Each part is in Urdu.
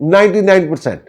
99%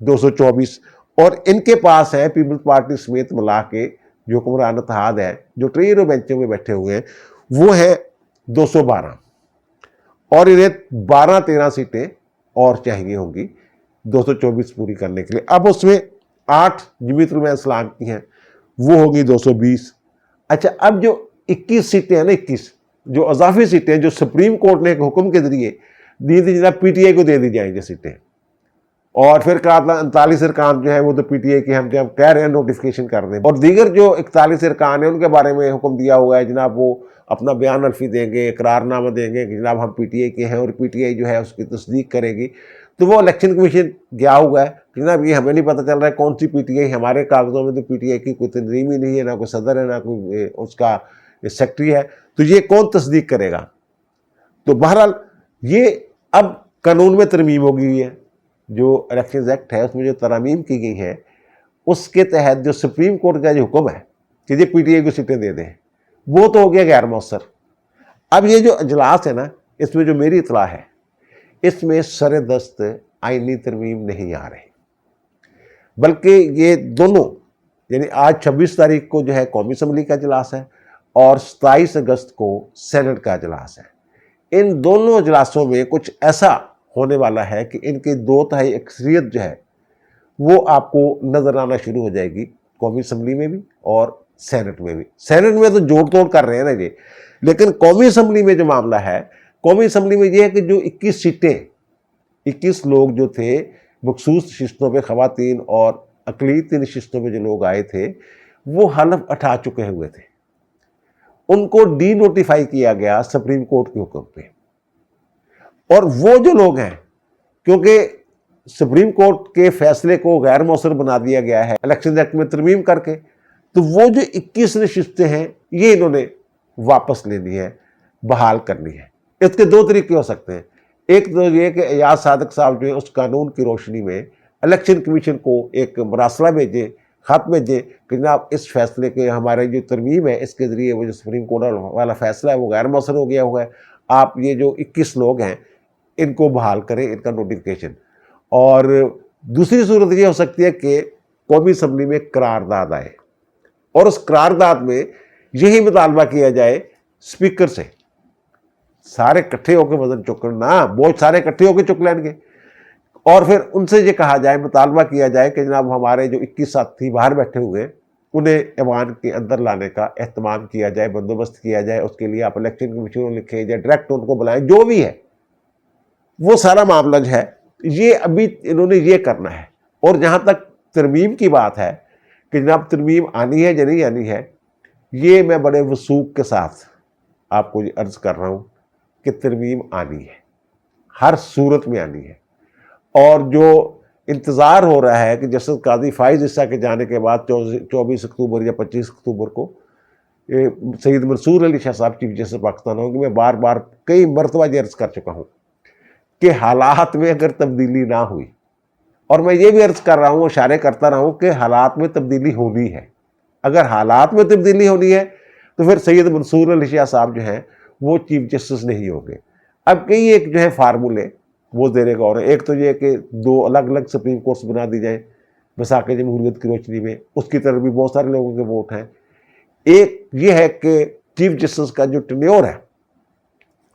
224, اور ان کے پاس ہے پیپلز پارٹی سمیت ملا کے جو حکمران اتحاد ہے جو تینوں بینچوں میں بیٹھے ہوئے ہیں وہ ہے 212، اور انہیں 12-13 سیٹیں اور چاہیے ہوں گی 224 پوری کرنے کے لیے۔ اب اس میں 8 جمعیت علماء اسلام کی ہیں، وہ ہوگی 220۔ اچھا، اب جو 21 سیٹیں ہیں نا، 21 جو اضافی سیٹیں جو سپریم کورٹ نے ایک حکم کے ذریعے دی تھی، جناب پی ٹی آئی کو دے دی جائیں گے سیٹیں، اور پھر کہا تھا 39 ارکان جو ہے وہ تو پی ٹی آئی کے ہم جب کہہ رہے ہیں نوٹیفیکیشن کر دیں، اور دیگر جو 41 ارکان ہیں ان کے بارے میں حکم دیا ہوا ہے جناب وہ اپنا بیان الفی دیں گے، اقرار نامہ دیں گے کہ جناب ہم پی ٹی آئی کے ہیں، اور پی ٹی آئی جو ہے اس کی تصدیق کرے گی۔ تو وہ الیکشن کمیشن گیا ہوا ہے کہ جناب یہ ہمیں نہیں پتہ چل رہا ہے کون سی پی ٹی آئی، ہمارے کاغذوں میں تو پی ٹی آئی کی کوئی تنظیم ہی نہیں ہے، نہ کوئی صدر ہے، نہ کوئی اس کا سیکٹری ہے، تو یہ کون تصدیق کرے گا؟ تو بہرحال یہ اب قانون میں ترمیم ہو گئی ہے، جو الیکشنز ایکٹ ہے اس میں جو ترامیم کی گئی ہیں اس کے تحت جو سپریم کورٹ کا جو حکم ہے کہ یہ پی ٹی آئی کو سیٹیں دے دیں، وہ تو ہو گیا غیر مؤثر۔ اب یہ جو اجلاس ہے نا، اس میں جو میری اطلاع ہے اس میں سر دست آئینی ترمیم نہیں آ رہے، بلکہ یہ دونوں یعنی آج 26 تاریخ کو جو ہے قومی اسمبلی کا اجلاس ہے اور 27 اگست کو سینٹ کا اجلاس ہے۔ ان دونوں اجلاسوں میں کچھ ایسا ہونے والا ہے کہ ان کی 2/3 اکثریت جو ہے وہ آپ کو نظر آنا شروع ہو جائے گی قومی اسمبلی میں بھی اور سینٹ میں بھی۔ سینٹ میں تو جوڑ توڑ کر رہے ہیں نا یہ، لیکن قومی اسمبلی میں جو معاملہ ہے، قومی اسمبلی میں یہ ہے کہ جو 21 سیٹیں 21 لوگ جو تھے مخصوص نشستوں پہ، خواتین اور اقلیتی نشستوں پہ جو لوگ آئے تھے وہ حلف اٹھا چکے ہوئے تھے، ان کو ڈی نوٹیفائی کیا گیا سپریم کورٹ کے حکم پہ، اور وہ جو لوگ ہیں کیونکہ سپریم کورٹ کے فیصلے کو غیر مؤثر بنا دیا گیا ہے الیکشن ایکٹ میں ترمیم کر کے، تو وہ جو 21 نشستیں ہیں یہ انہوں نے واپس لینی ہے، بحال کرنی ہے۔ اس کے 2 طریقے ہو سکتے ہیں، ایک تو یہ کہ ایاز صادق صاحب جو ہے اس قانون کی روشنی میں الیکشن کمیشن کو ایک مراسلہ بھیجیں، خط بھیجیں کہ جناب اس فیصلے کے ہمارے جو ترمیم ہے اس کے ذریعے وہ جو سپریم کورٹ والا فیصلہ ہے وہ غیر مؤثر ہو گیا ہوا ہے، آپ یہ جو 21 لوگ ہیں ان کو بحال کریں، ان کا نوٹیفیکیشن۔ اور دوسری صورت یہ ہو سکتی ہے کہ قومی اسمبلی میں قرارداد آئے اور اس قرارداد میں یہی مطالبہ کیا جائے اسپیکر سے، سارے کٹھے ہو کے وزن چکنا، بوجھ سارے کٹھے ہو کے چک لیں گے، اور پھر ان سے یہ کہا جائے، مطالبہ کیا جائے کہ جناب ہمارے جو 21 ساتھی باہر بیٹھے ہوئے انہیں ایوان کے اندر لانے کا اہتمام کیا جائے، بندوبست کیا جائے، اس کے لیے آپ الیکشن کمیشن لکھیں یا ڈائریکٹ ان کو بلائیں، جو بھی ہے وہ سارا معاملہ جو ہے یہ ابھی انہوں نے یہ کرنا ہے۔ اور جہاں تک ترمیم کی بات ہے کہ جناب ترمیم آنی ہے یا نہیں آنی ہے، یہ میں بڑے وثوق کے ساتھ آپ کو یہ عرض کر رہا ہوں کہ ترمیم آنی ہے، ہر صورت میں آنی ہے۔ اور جو انتظار ہو رہا ہے کہ جسٹس قاضی فائز عیسیٰ کے جانے کے بعد 24 اکتوبر یا 25 اکتوبر کو سید منصور علی شاہ صاحب چیف جسٹس پاکستان ہوں گے، میں بار بار کئی مرتبہ یہ عرض کر چکا ہوں کہ حالات میں اگر تبدیلی نہ ہوئی، اور میں یہ بھی عرض کر رہا ہوں، اشارے کرتا رہا ہوں کہ حالات میں تبدیلی ہونی ہے، اگر حالات میں تبدیلی ہونی ہے تو پھر سید منصور علی شاہ صاحب جو ہیں وہ چیف جسٹس نہیں ہوں گے۔ اب کئی ایک جو ہے فارمولے وہ زیر غور ہے، ایک تو یہ کہ 2 الگ الگ سپریم کورٹس بنا دی جائیں وثاق جمہوریت کی روشنی میں، اس کی طرف بھی بہت سارے لوگوں کے ووٹ ہیں۔ ایک یہ ہے کہ چیف جسٹس کا جو ٹینیور ہے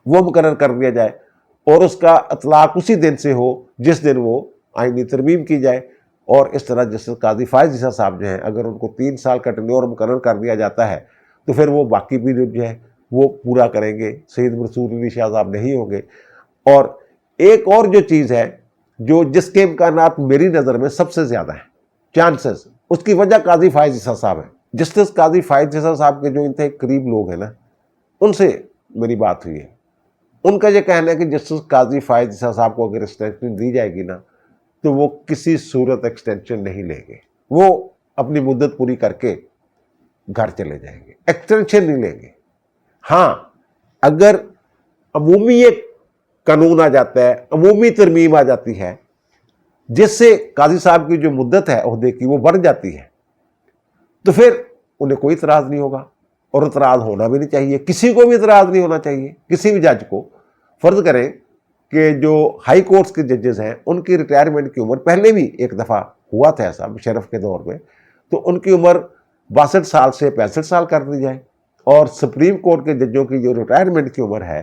وہ مقرر کر دیا جائے اور اس کا اطلاق اسی دن سے ہو جس دن وہ آئینی ترمیم کی جائے، اور اس طرح جسٹس قاضی فائز عیسیٰ صاحب جو ہیں اگر ان کو 3 سال کا ٹینیور مقرر کر دیا جاتا ہے تو پھر وہ باقی پیریڈ جو ہے وہ پورا کریں گے، سید منصور علی شاہ صاحب نہیں ہوں گے۔ اور ایک اور جو چیز ہے جو جس کے امکانات میری نظر میں سب سے زیادہ ہیں، چانسز، اس کی وجہ قاضی فائز عیسیٰ صاحب ہیں۔ جسٹس قاضی فائز عیسیٰ صاحب کے جو انتہائی قریب لوگ ہیں نا، ان سے میری بات ہوئی ہے، ان کا یہ کہنا ہے کہ جسٹس قاضی فائز عیسیٰ صاحب کو اگر ایکسٹینشن دی جائے گی نا تو وہ کسی صورت ایکسٹینشن نہیں لیں گے، وہ اپنی مدت پوری کر کے گھر چلے جائیں گے، ایکسٹینشن نہیں لیں گے۔ ہاں اگر عمومی ایک قانون آ جاتا ہے، عمومی ترمیم آ جاتی ہے جس سے قاضی صاحب کی جو مدت ہے عہدے کی وہ بڑھ جاتی ہے، تو پھر انہیں کوئی اعتراض نہیں ہوگا، اور اعتراض ہونا بھی نہیں چاہیے، کسی کو بھی اعتراض نہیں ہونا چاہیے، کسی بھی جج کو۔ فرض کریں کہ جو ہائی کورٹس کے ججز ہیں ان کی ریٹائرمنٹ کی عمر پہلے بھی ایک دفعہ ہوا تھا ایسا مشرف کے دور میں، تو ان کی عمر 62 سال سے 65 سال کر دی جائے، اور سپریم کورٹ کے ججوں کی جو ریٹائرمنٹ کی عمر ہے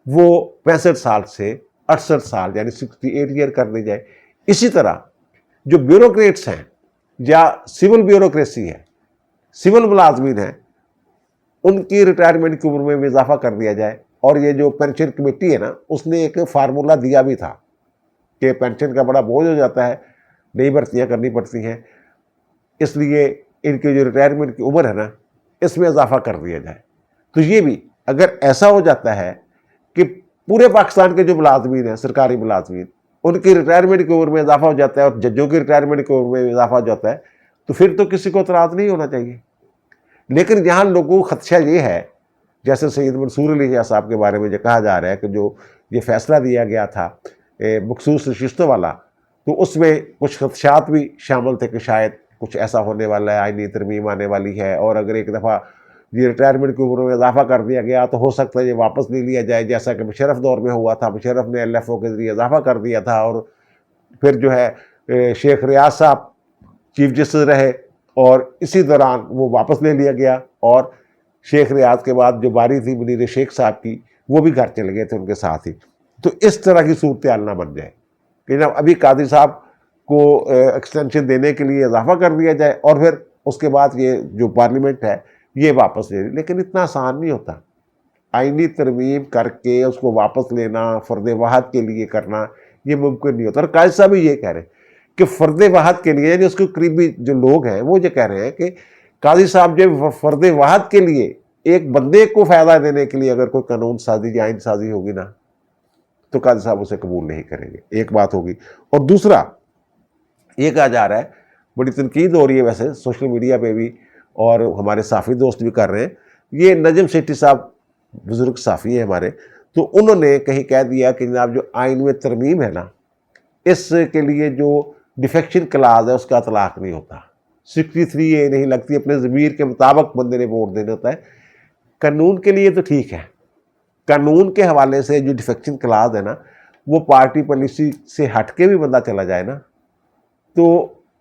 وہ 65 سال سے 68 سال یعنی 68 ایئر کر دی جائے۔ اسی طرح جو بیوروکریٹس ہیں یا سول بیوروکریسی ہے، سول ملازمین ہیں، ان کی ریٹائرمنٹ کی عمر میں بھی اضافہ کر دیا جائے۔ اور یہ جو پینشن کمیٹی ہے نا، اس نے ایک فارمولہ دیا بھی تھا کہ پینشن کا بڑا بوجھ ہو جاتا ہے، نئی بھرتیاں کرنی پڑتی ہیں، اس لیے ان کی جو ریٹائرمنٹ کی عمر ہے نا اس میں اضافہ کر دیا جائے۔ تو یہ بھی اگر ایسا ہو جاتا ہے کہ پورے پاکستان کے جو ملازمین ہیں، سرکاری ملازمین، ان کی ریٹائرمنٹ کی عمر میں اضافہ ہو جاتا ہے اور ججوں کی ریٹائرمنٹ کی عمر میں اضافہ ہو جاتا ہے، تو پھر تو کسی کو اعتراض نہیں ہونا چاہیے۔ لیکن یہاں لوگوں کو خدشہ یہ ہے، جیسے سید منصور علی شاہ صاحب کے بارے میں جو کہا جا رہا ہے کہ جو یہ فیصلہ دیا گیا تھا مخصوص نشستوں والا، تو اس میں کچھ خدشات بھی شامل تھے کہ شاید کچھ ایسا ہونے والا ہے، آئینی ترمیم آنے والی ہے، اور اگر ایک دفعہ یہ ریٹائرمنٹ کی عمر میں اضافہ کر دیا گیا تو ہو سکتا ہے یہ واپس لے لیا جائے، جیسا کہ مشرف دور میں ہوا تھا۔ مشرف نے LFO کے ذریعے اضافہ کر دیا تھا، اور پھر جو ہے شیخ ریاض صاحب چیف جسٹس رہے، اور اسی دوران وہ واپس لے لیا گیا، اور شیخ ریاض کے بعد جو باری تھی منیر شیخ صاحب کی، وہ بھی گھر چلے گئے تھے ان کے ساتھ ہی۔ تو اس طرح کی صورتحال نہ بن جائے کہ جب ابھی قاضی صاحب کو ایکسٹینشن دینے کے لیے اضافہ کر دیا جائے اور پھر اس کے بعد یہ جو پارلیمنٹ ہے یہ واپس لے لے۔ لیکن اتنا آسان نہیں ہوتا، آئینی ترمیم کر کے اس کو واپس لینا، فرد واحد کے لیے کرنا، یہ ممکن نہیں ہوتا۔ اور قاضی صاحب بھی یہ کہہ رہے ہیں کہ فرد واحد کے لیے، یعنی اس کے قریبی جو لوگ ہیں وہ یہ کہہ رہے ہیں کہ قاضی صاحب جو فرد واحد کے لیے ایک بندے کو فائدہ دینے کے لیے اگر کوئی قانون سازی یا آئین سازی ہوگی نا تو قاضی صاحب اسے قبول نہیں کریں گے، ایک بات ہوگی۔ اور دوسرا یہ کہا جا رہا ہے، بڑی تنقید ہو رہی ہے ویسے سوشل میڈیا پہ بھی، اور ہمارے صحافی دوست بھی کر رہے ہیں، یہ نجم سیٹھی صاحب بزرگ صحافی ہیں ہمارے، تو انہوں نے کہیں کہہ دیا کہ جناب جو آئین میں ترمیم ہے نا، اس کے لیے جو ڈیفیکشن کلاز ہے اس کا اطلاق نہیں ہوتا۔ 63A نہیں لگتی، اپنے ضمیر کے مطابق بندے نے ووٹ دینا ہوتا ہے۔ قانون کے لیے تو ٹھیک ہے، قانون کے حوالے سے جو ڈیفیکشن کلاز ہے نا، وہ پارٹی پالیسی سے ہٹ کے بھی بندہ چلا جائے نا تو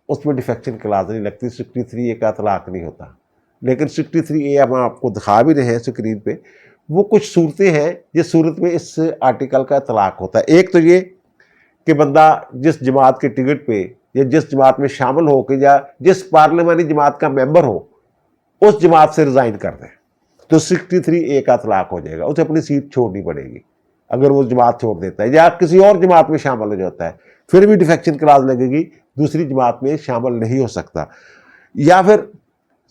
اس میں ڈیفیکشن کلاز نہیں لگتی، 63A کا اطلاق نہیں ہوتا۔ لیکن 63A ہم آپ کو دکھا بھی رہے ہیں اسکرین پہ، وہ کچھ صورتیں ہیں جس صورت میں اس آرٹیکل کا اطلاق ہوتا ہے۔ ایک تو یہ کہ بندہ جس جماعت کے ٹکٹ پہ یا جس جماعت میں شامل ہو کے یا جس پارلیمانی جماعت کا ممبر ہو اس جماعت سے ریزائن کر دے تو 63A کا اطلاق ہو جائے گا، اسے اپنی سیٹ چھوڑنی پڑے گی اگر وہ جماعت چھوڑ دیتا ہے، یا کسی اور جماعت میں شامل ہو جاتا ہے پھر بھی ڈیفیکشن کلاز لگے گی، دوسری جماعت میں شامل نہیں ہو سکتا۔ یا پھر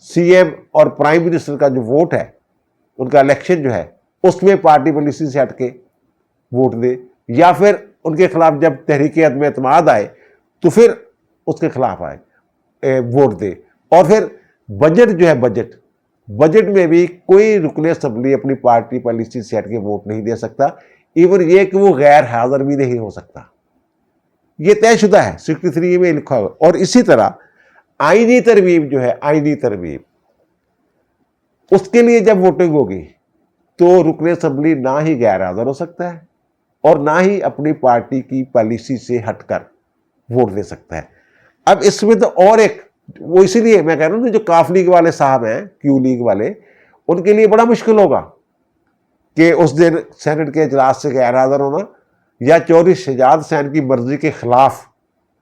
CM اور پرائم منسٹر کا جو ووٹ ہے، ان کا الیکشن جو ہے، اس میں پارٹی پالیسی سے ہٹ کے ووٹ دے، یا پھر ان کے خلاف جب تحریک عدم اعتماد آئے تو پھر اس کے خلاف آئے ووٹ دے۔ اور پھر بجٹ جو ہے، بجٹ میں بھی کوئی رکن اسمبلی اپنی پارٹی پالیسی سے ہٹ کے ووٹ نہیں دے سکتا، ایون یہ کہ وہ غیر حاضر بھی نہیں ہو سکتا، یہ طے شدہ ہے 63 میں لکھا ہوا۔ اور اسی طرح آئینی ترمیم جو ہے، آئینی ترمیم، اس کے لیے جب ووٹنگ ہوگی تو رکن اسمبلی نہ ہی غیر حاضر ہو سکتا ہے اور نہ ہی اپنی پارٹی کی پالیسی سے ہٹ کر ووٹ دے سکتا ہے۔ اب اس میں تو اور ایک، وہ اسی لیے میں کہہ رہا ہوں جو کاف لیگ والے صاحب ہیں، کیو لیگ والے، ان کے لیے بڑا مشکل ہوگا کہ اس دن سینٹ کے اجلاس سے غیر حاضر ہونا یا چودھری شہزاد حسین کی مرضی کے خلاف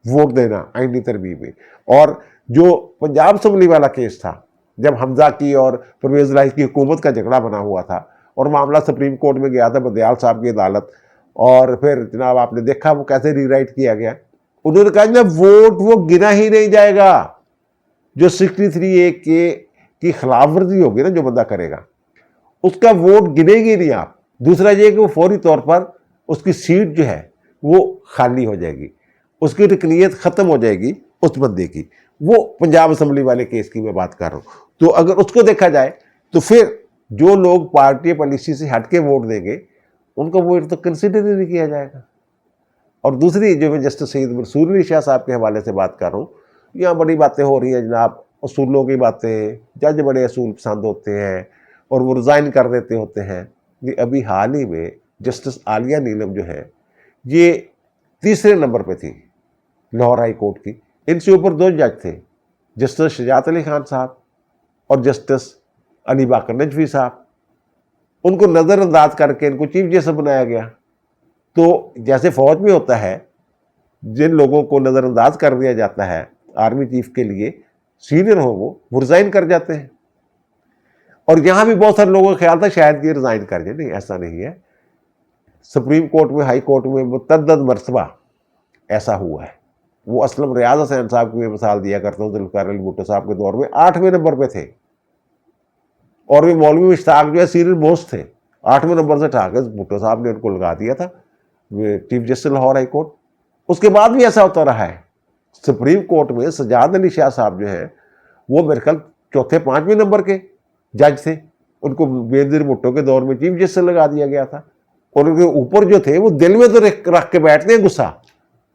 ووٹ دینا آئینی ترمیم میں۔ اور جو پنجاب اسمبلی والا کیس تھا، جب حمزہ کی اور پرویز الہی کی حکومت کا جھگڑا بنا ہوا تھا اور معاملہ سپریم کورٹ میں گیا تھا بدیال صاحب کی عدالت، اور پھر جناب آپ نے دیکھا وہ کیسے ری رائٹ کیا گیا، انہوں نے کہا جناب ووٹ وہ گنا ہی نہیں جائے گا، جو 63A کی خلاف ورزی ہوگی نا جو بندہ کرے گا اس کا ووٹ گنے گی نہیں آپ۔ دوسرا یہ کہ وہ فوری طور پر اس کی سیٹ جو ہے وہ خالی ہو جائے گی، اس کی رکنیت ختم ہو جائے گی اس بندے کی۔ وہ پنجاب اسمبلی والے کیس کی میں بات کر رہا ہوں۔ تو اگر اس کو دیکھا جائے تو پھر جو لوگ پارٹی پالیسی سے ہٹ کے ووٹ دیں گے ان کا ووٹ تو کنسیڈر ہی نہیں کیا جائے گا۔ اور دوسری جو میں جسٹس سید منصور علی شاہ صاحب کے حوالے سے بات کر رہا ہوں، یہاں بڑی باتیں ہو رہی ہیں جناب، اصولوں کی باتیں، جج بڑے اصول پسند ہوتے ہیں اور وہ ریزائن کر دیتے ہوتے ہیں۔ ابھی حال ہی میں جسٹس عالیہ نیلم جو ہے یہ تیسرے نمبر پہ تھی لاہور ہائی کورٹ کی. ان سے اوپر 2 جج تھے, جسٹس شجاعت علی خان صاحب اور جسٹس علی باقر نجفی صاحب. ان کو نظر انداز کر کے ان کو چیف جسٹس بنایا گیا. تو جیسے فوج میں ہوتا ہے, جن لوگوں کو نظر انداز کر دیا جاتا ہے آرمی چیف کے لیے, سینئر ہو وہ ریزائن کر جاتے ہیں. اور یہاں بھی بہت سارے لوگوں کا خیال تھا شاید یہ ریزائن کر جائے. نہیں, ایسا نہیں ہے. سپریم کورٹ میں, ہائی کورٹ میں متعدد مرتبہ ایسا ہوا ہے. وہ اسلم ریاض حسین صاحب کی میں مثال دیا کرتا ہوں, ذوالفقار علی بھٹو صاحب کے دور میں 8ویں نمبر پہ تھے, اور وہ مولوی مشتاق جو ہے سینئر موسٹ تھے, 8ویں نمبر سے اٹھا کے بھٹو صاحب نے ان کو لگا دیا تھا chief justice Lahore high court. اس کے بعد بھی ایسا ہوتا رہا ہے. سپریم کورٹ میں سجاد علی شاہ صاحب جو ہیں وہ میرے خیال 4-5ویں نمبر کے جج تھے. ان کو بینظیر بھٹو کے دور میں چیف جسٹس لگا دیا گیا تھا. اور ان کے اوپر جو تھے وہ دل میں تو رکھ کے بیٹھتے ہیں غصہ.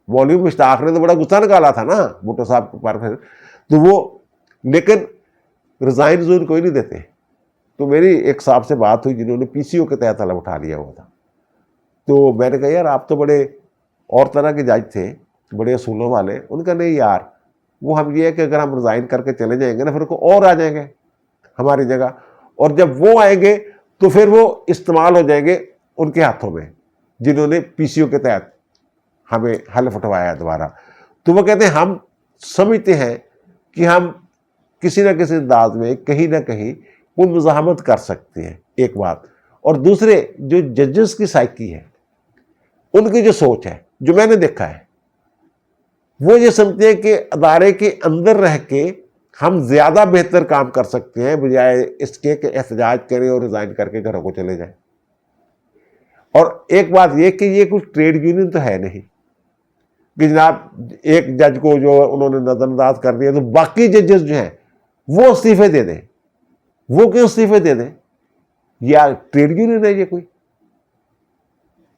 مولوی مشتاق نے تو بڑا غصہ نکالا تھا نا بھٹو صاحب پر, تو وہ لیکن ریزائن زون کوئی نہیں دیتے. تو میری ایک صاحب سے بات ہوئی جنہوں نے پی سی او کے تحت طلب اٹھا لیا ہوا تھا. تو میں نے کہا یار آپ تو بڑے اور طرح کے جج تھے, بڑے اصولوں والے. ان کا نہیں یار, وہ ہم یہ ہے کہ اگر ہم ریزائن کر کے چلے جائیں گے نا پھر کوئی اور آ جائیں گے ہماری جگہ, اور جب وہ آئیں گے تو پھر وہ استعمال ہو جائیں گے ان کے ہاتھوں میں جنہوں نے پی سی او کے تحت ہمیں حلف اٹھوایا دوبارہ. تو وہ کہتے ہیں ہم سمجھتے ہیں کہ ہم کسی نہ کسی انداز میں کہیں نہ کہیں وہ مزاحمت کر سکتے ہیں, ایک بات. اور دوسرے جو ججز کی سائیکی ہے, ان کی جو سوچ ہے, جو میں نے دیکھا ہے, وہ یہ سمجھتے ہیں کہ ادارے کے اندر رہ کے ہم زیادہ بہتر کام کر سکتے ہیں بجائے اس کے کہ احتجاج کریں اور ریزائن کر کے گھروں کو چلے جائیں. اور ایک بات یہ کہ یہ کچھ ٹریڈ یونین تو ہے نہیں کہ جناب ایک جج کو جو انہوں نے نظر انداز کر دیا تو باقی ججز جو ہیں وہ استعفے دے دیں. وہ کیوں استعفے دے دیں؟ یا ٹریڈ یونین ہے یہ کوئی؟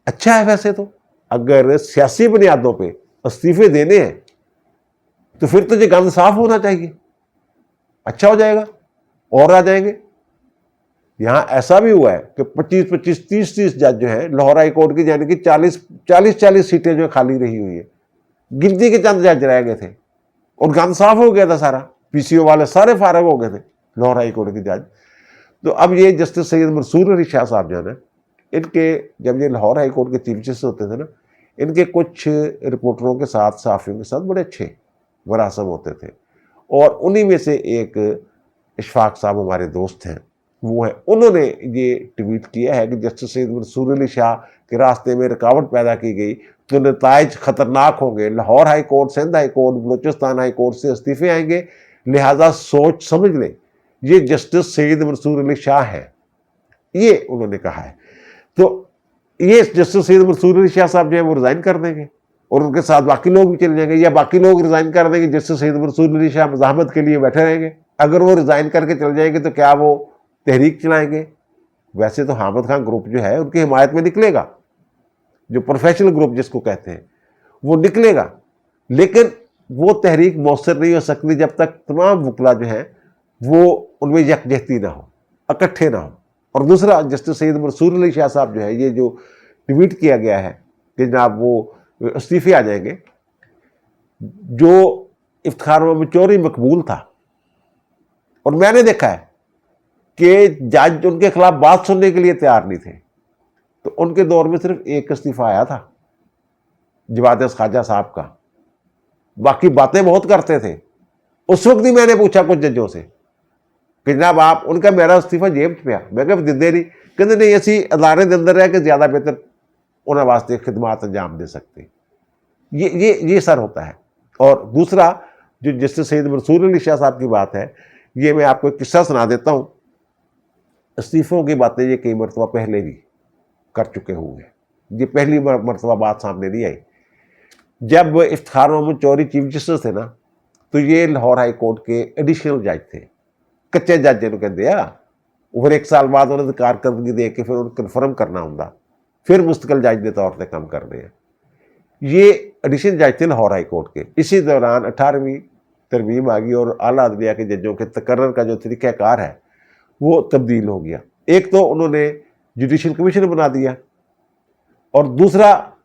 اچھا ہے ویسے تو, اگر سیاسی بنیادوں پہ استعفے دینے ہیں تو پھر تو یہ گند صاف ہونا چاہیے, اچھا ہو جائے گا, اور آ جائیں گے. یہاں ایسا بھی ہوا ہے کہ 25-25, 30-30 جج جو ہیں لاہور ہائی کورٹ کی, یعنی کہ 40 سیٹیں جو خالی رہی ہوئی ہیں, گنتی کے چند جج رہ گئے تھے اور گند صاف ہو گیا تھا سارا. پی سی او والے سارے فارغ ہو گئے تھے لاہور ہائی کورٹ کے جج. تو اب یہ جسٹس سید منصور علی شاہ صاحب جو ہے, ان کے جب یہ لاہور ہائی کورٹ کے چیف جسٹس ہوتے تھے نا, ان کے کچھ رپورٹروں کے ساتھ, صحافیوں کے ساتھ بڑے اچھے مراسم ہوتے تھے. اور انہی میں سے ایک اشفاق صاحب ہمارے دوست ہیں, وہ ہیں, انہوں نے یہ ٹویٹ کیا ہے کہ جسٹس سید منصور علی شاہ کے راستے میں رکاوٹ پیدا کی گئی تو نتائج خطرناک ہوں گے. Lahore high court, Sindh high court, Balochistan high court سے استعفے آئیں گے, لہذا سوچ سمجھ لیں یہ جسٹس سید منصور علی شاہ ہے, یہ انہوں نے کہا ہے. تو یہ جسٹس سید منصور علی شاہ صاحب جو ہیں وہ ریزائن کر دیں گے اور ان کے ساتھ باقی لوگ بھی چلے جائیں گے, یا باقی لوگ ریزائن کر دیں گے, جسٹس سید منصور علی شاہ مزاحمت کے لیے بیٹھے رہیں گے. اگر وہ ریزائن کر کے چل جائیں گے تو کیا وہ تحریک چلائیں گے؟ ویسے تو حامد خان گروپ جو ہے ان کی حمایت میں نکلے گا, جو پروفیشنل گروپ جس کو کہتے ہیں وہ نکلے گا, لیکن وہ تحریک مؤثر نہیں ہو سکتی جب تک تمام وکلا جو ہیں وہ ان میں یکجہتی نہ ہو, اکٹھے نہ ہو. اور دوسرا, جسٹس سید منصور علی شاہ صاحب جو ہے, یہ جو ٹویٹ کیا گیا ہے کہ جناب وہ استعفے آ جائیں گے, جو افتخار محمد چوہدری مقبول تھا, اور میں نے دیکھا ہے کہ جج ان کے خلاف بات سننے کے لیے تیار نہیں تھے. تو ان کے دور میں صرف ایک استعفیٰ آیا تھا جواد خواجہ صاحب کا, باقی باتیں بہت کرتے تھے. اس وقت ہی میں نے پوچھا کچھ ججوں سے کہ جناب آپ, ان کا میرا استعفیٰ جیب پہ, میں کہ دے نہیں, کہتے نہیں اسی ادارے کے اندر رہ کے زیادہ بہتر انہیں واسطے خدمات انجام دے سکتے. یہ سر ہوتا ہے. اور دوسرا جو جسٹس سید منصور علی شاہ صاحب کی بات ہے, یہ میں آپ کو ایک قصہ سنا دیتا ہوں. استعفوں کی باتیں یہ کئی مرتبہ پہلے بھی کر چکے ہوئے ہیں, یہ پہلی مرتبہ بات سامنے نہیں آئی. جب افتخار محمد چوہدری چیف جسٹس تھے نا, تو یہ لاہور ہائی کورٹ کے ایڈیشنل جج تھے, کچے جج جنہوں کہتے ہیں. پھر 1 سال بعد انہوں نے کارکردگی دے کے پھر انہیں کنفرم کرنا ہوں, پھر مستقل جج کے طور پہ کام کرنے ہیں. یہ ایڈیشنل جج تھے لاہور ہائی کورٹ کے. اسی دوران 18ویں ترمیم آ گئی اور اعلیٰ عدلیہ کے ججوں کے تقرر کا جو طریقہ کار ہے وہ تبدیل ہو گیا. ایک تو انہوں نے جوڈیشل کمیشن بنا دیا, اور دوسرا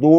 2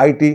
IT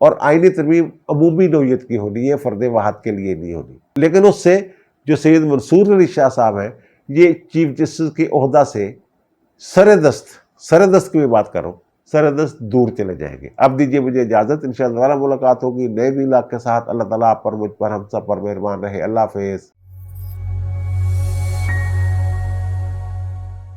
اور آئینی ترمیم عمومی نوعیت کی ہونی ہے، فرد واحد کے لیے نہیں ہونی. لیکن اس سے جو سید منصور علی شاہ صاحب ہیں یہ چیف جسٹس کے عہدہ سے سردست کی بھی بات کروں، سردست دور چلے جائیں گے. اب دیجیے مجھے اجازت، انشاءاللہ دوبارہ ملاقات ہوگی نئے بھی لاکھ کے ساتھ. اللہ تعالیٰ آپ پر، مجھ پر، ہم سب پر مہربان رہے. اللہ حافظ.